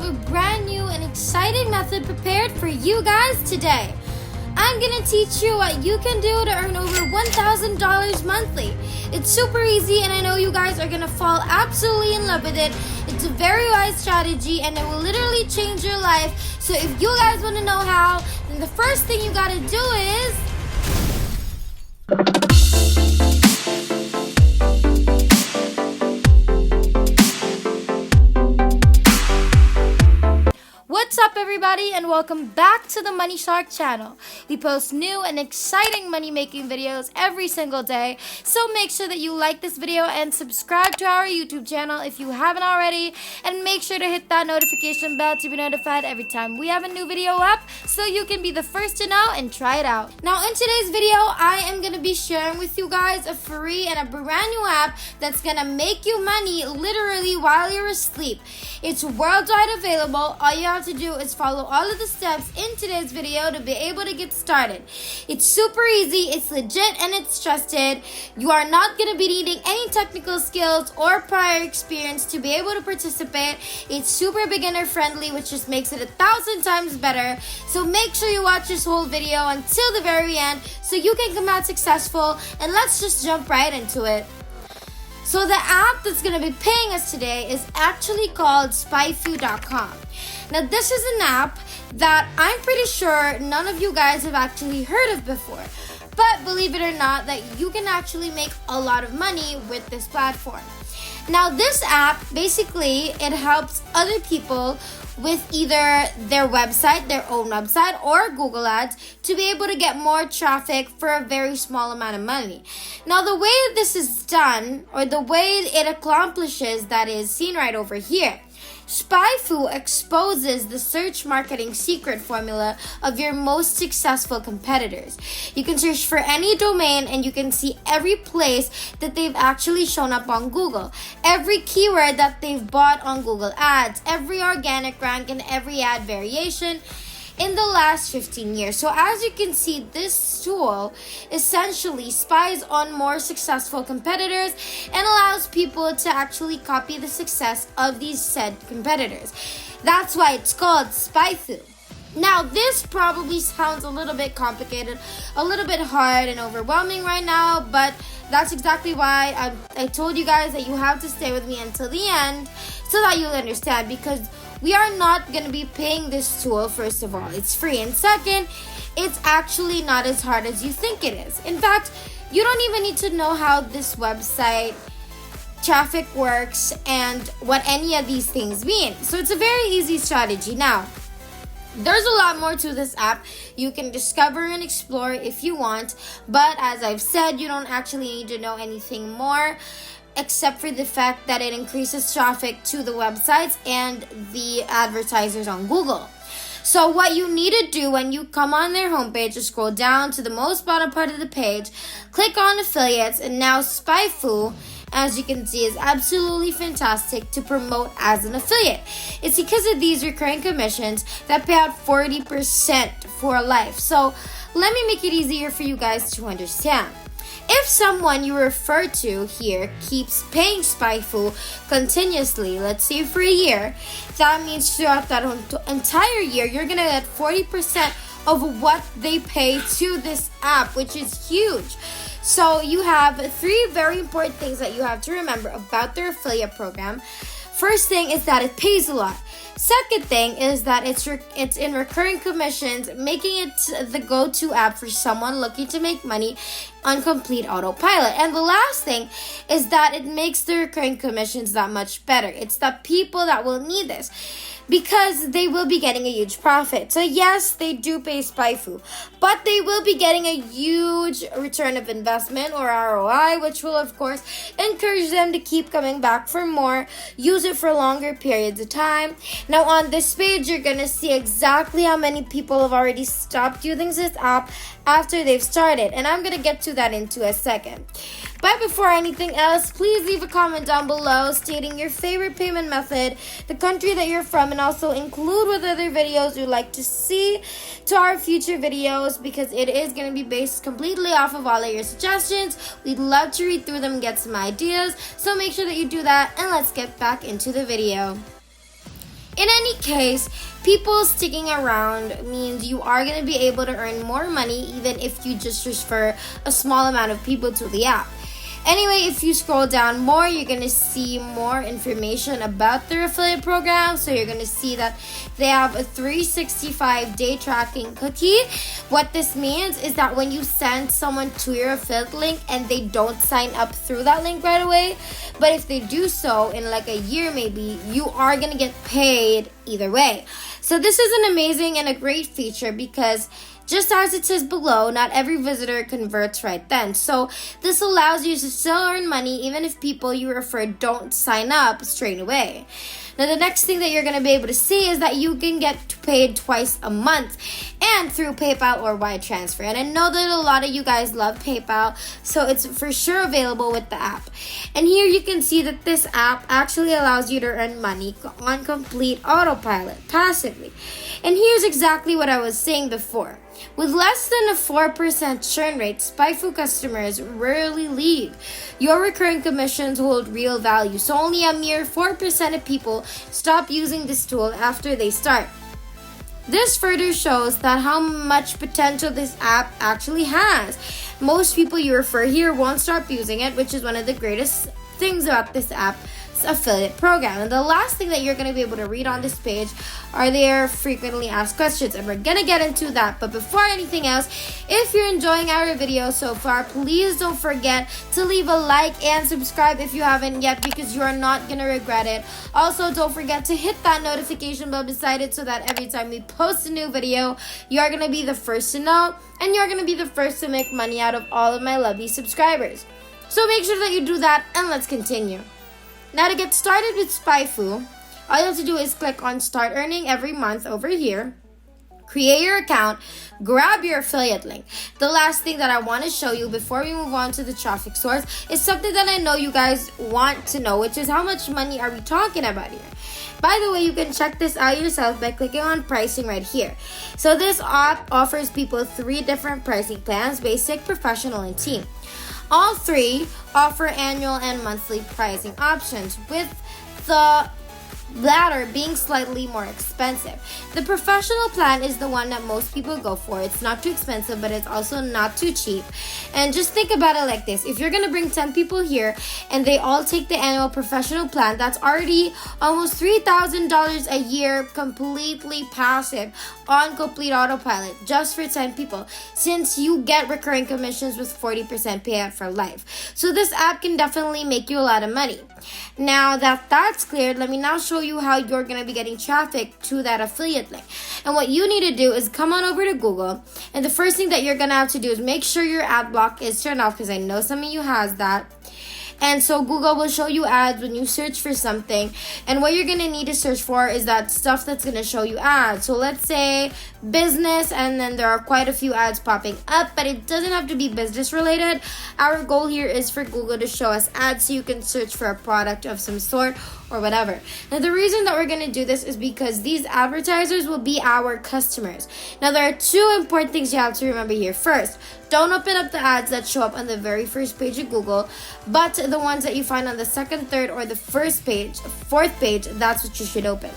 a brand new and exciting method prepared for you guys today. I'm gonna teach you what you can do to earn over $1,000 monthly. It's super easy and I know you guys are gonna fall absolutely in love with it. It's a very wise strategy and it will literally change your life. So if you guys wanna know how, then the first thing you gotta do is... What's up everybody and welcome back to the Money Shark channel. We post new and exciting money making videos every single day, so make sure that you like this video and subscribe to our YouTube channel if you haven't already, and make sure to hit that notification bell to be notified every time we have a new video up so you can be the first to know and try it out. Now in today's video I am going to be sharing with you guys a free and a brand new app that's going to make you money literally while you're asleep. It's worldwide available. All you have to do is follow all of the steps in today's video to be able to get started. It's super easy, it's legit, and it's trusted. You are not going to be needing any technical skills or prior experience to be able to participate. It's super beginner friendly, which just makes it 1,000 times better. So make sure you watch this whole video until the very end so you can come out successful, and let's just jump right into it. So the app that's going to be paying us today is actually called Spyfu.com. Now this is an app that I'm pretty sure none of you guys have actually heard of before. But believe it or not, that you can actually make a lot of money with this platform. Now this app, basically, it helps other people with either their website, their own website, or Google Ads to be able to get more traffic for a very small amount of money. Now the way this is done, or the way it accomplishes that, is seen right over here. Spyfu exposes the search marketing secret formula of your most successful competitors. You can search for any domain and you can see every place that they've actually shown up on Google, every keyword that they've bought on Google Ads, every organic rank, and every ad variation in the last 15 years. So as you can see, this tool essentially spies on more successful competitors and allows people to actually copy the success of these said competitors. That's why it's called Spyfu. Now this probably sounds a little bit complicated, a little bit hard and overwhelming right now, but that's exactly why I told you guys that you have to stay with me until the end so that you'll understand, because we are not going to be paying this tool. First of all, it's free, and second, it's actually not as hard as you think it is. In fact, you don't even need to know how this website traffic works and what any of these things mean. So it's a very easy strategy. Now, there's a lot more to this app. You can discover and explore if you want, but as I've said, you don't actually need to know anything more except for the fact that it increases traffic to the websites and the advertisers on Google. So what you need to do when you come on their homepage is scroll down to the most bottom part of the page, click on affiliates, and now Spyfu, as you can see, is absolutely fantastic to promote as an affiliate. It's because of these recurring commissions that pay out 40% for life. So let me make it easier for you guys to understand. If someone you refer to here keeps paying Spyfu continuously, let's say for a year, that means throughout that entire year, you're going to get 40% of what they pay to this app, which is huge. So you have three very important things that you have to remember about their affiliate program. First thing is that it pays a lot. Second thing is that it's in recurring commissions, making it the go-to app for someone looking to make money on complete autopilot. And the last thing is that it makes the recurring commissions that much better. It's the people that will need this, because they will be getting a huge profit. So yes, they do pay Spyfu, but they will be getting a huge return of investment, or ROI, which will of course encourage them to keep coming back for more, use it for longer periods of time. Now on this page, you're gonna see exactly how many people have already stopped using this app after they've started, and I'm gonna get to that into a second. But before anything else, please leave a comment down below stating your favorite payment method, the country that you're from, and also include what other videos you'd like to see to our future videos, because it is going to be based completely off of all of your suggestions. We'd love to read through them and get some ideas, so make sure that you do that, and let's get back into the video. In any case, people sticking around means you are going to be able to earn more money even if you just refer a small amount of people to the app. Anyway, if you scroll down more, you're going to see more information about their affiliate program. So you're going to see that they have a 365-day tracking cookie. What this means is that when you send someone to your affiliate link and they don't sign up through that link right away, but if they do so in like a year maybe, you are going to get paid either way. So this is an amazing and a great feature because just as it says below, not every visitor converts right then. So this allows you to still earn money even if people you refer don't sign up straight away. Now the next thing that you're going to be able to see is that you can get paid twice a month and through PayPal or wire transfer. And I know that a lot of you guys love PayPal, so it's for sure available with the app. And here you can see that this app actually allows you to earn money on complete autopilot passively. And here's exactly what I was saying before. With less than a 4% churn rate, Spyfu customers rarely leave. Your recurring commissions hold real value, so only a mere 4% of people stop using this tool after they start. This further shows that how much potential this app actually has. Most people you refer here won't stop using it, which is one of the greatest things about this app. Affiliate program. And the last thing that you're going to be able to read on this page are their frequently asked questions, and we're going to get into that. But before anything else, if you're enjoying our video so far, please don't forget to leave a like and subscribe if you haven't yet, because you are not going to regret it. Also, don't forget to hit that notification bell beside it so that every time we post a new video, you're going to be the first to know, and you're going to be the first to make money out of all of my lovely subscribers. So make sure that you do that, and let's continue. Now to get started with Spyfu, all you have to do is click on Start Earning Every Month over here. Create your account, grab your affiliate link. The last thing that I want to show you before we move on to the traffic source is something that I know you guys want to know, which is how much money are we talking about here. By the way, you can check this out yourself by clicking on pricing right here. So this app offers people 3 different pricing plans: basic, professional, and team. All 3 offer annual and monthly pricing options, with the latter being slightly more expensive. The professional plan is the one that most people go for. It's not too expensive, but it's also not too cheap. And just think about it like this. If you're going to bring 10 people here and they all take the annual professional plan, that's already almost $3,000 a year completely passive on complete autopilot just for 10 people, since you get recurring commissions with 40% payout for life. So this app can definitely make you a lot of money. Now that that's cleared, let me now show you how you're going to be getting traffic to that affiliate link. And what you need to do is come on over to Google, and the first thing that you're going to have to do is make sure your ad block is turned off, because I know some of you has that. And so Google will show you ads when you search for something. And what you're going to need to search for is that stuff that's going to show you ads. So let's say business, and then there are quite a few ads popping up, but it doesn't have to be business related. Our goal here is for Google to show us ads so you can search for a product of some sort or whatever. Now the reason that we're going to do this is because these advertisers will be our customers. Now there are 2 important things you have to remember here. First, don't open up the ads that show up on the very first page of Google, but the ones that you find on the second, third, or the first page, 4th page, that's what you should open.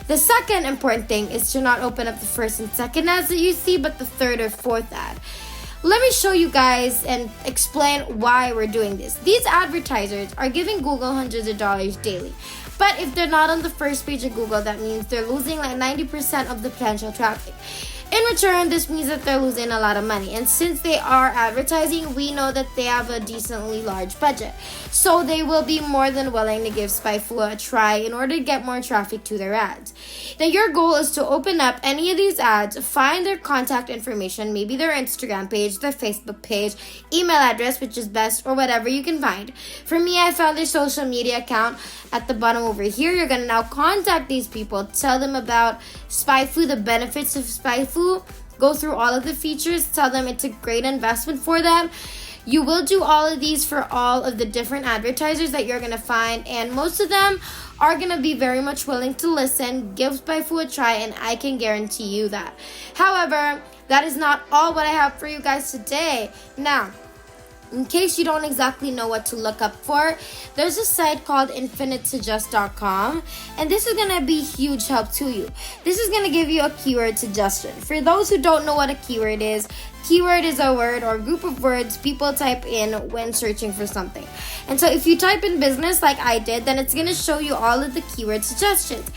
The second important thing is to not open up the first and second ads that you see, but the 3rd or 4th ad. Let me show you guys and explain why we're doing this. These advertisers are giving Google hundreds of dollars daily. But if they're not on the first page of Google, that means they're losing like 90% of the potential traffic. In return, this means that they're losing a lot of money. And since they are advertising, we know that they have a decently large budget. So they will be more than willing to give Spyfu a try in order to get more traffic to their ads. Now your goal is to open up any of these ads, find their contact information, maybe their Instagram page, their Facebook page, email address, which is best, or whatever you can find. For me, I found their social media account at the bottom over here. You're going to now contact these people, tell them about Spyfu, the benefits of Spyfu, go through all of the features, tell them it's a great investment for them. You will do all of these for all of the different advertisers that you're going to find, and most of them are going to be very much willing to listen, give Spyfu a try, and I can guarantee you that. However, that is not all what I have for you guys today. Now, In case you don't exactly know what to look up for, there's a site called infinitesuggest.com, and this is going to be huge help to you. This is going to give you a keyword suggestion. For those who don't know what a keyword is a word or group of words people type in when searching for something. And so if you type in business like I did, then it's going to show you all of the keyword suggestions.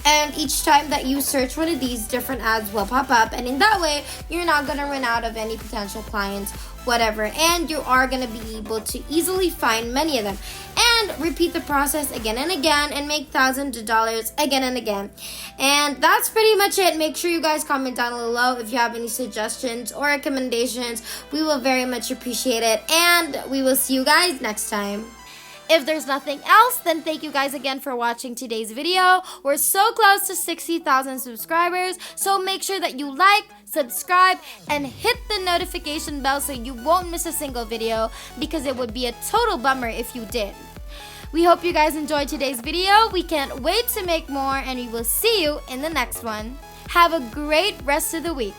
And each time that you search one of these, different ads will pop up. And in that way, you're not going to run out of any potential clients, whatever. And you are going to be able to easily find many of them. And repeat the process again and again and make thousands of dollars again and again. And that's pretty much it. Make sure you guys comment down below if you have any suggestions or recommendations. We will very much appreciate it. And we will see you guys next time. If there's nothing else, then thank you guys again for watching today's video. We're so close to 60,000 subscribers, so make sure that you like, subscribe, and hit the notification bell so you won't miss a single video, because it would be a total bummer if you did. We hope you guys enjoyed today's video. We can't wait to make more, and we will see you in the next one. Have a great rest of the week.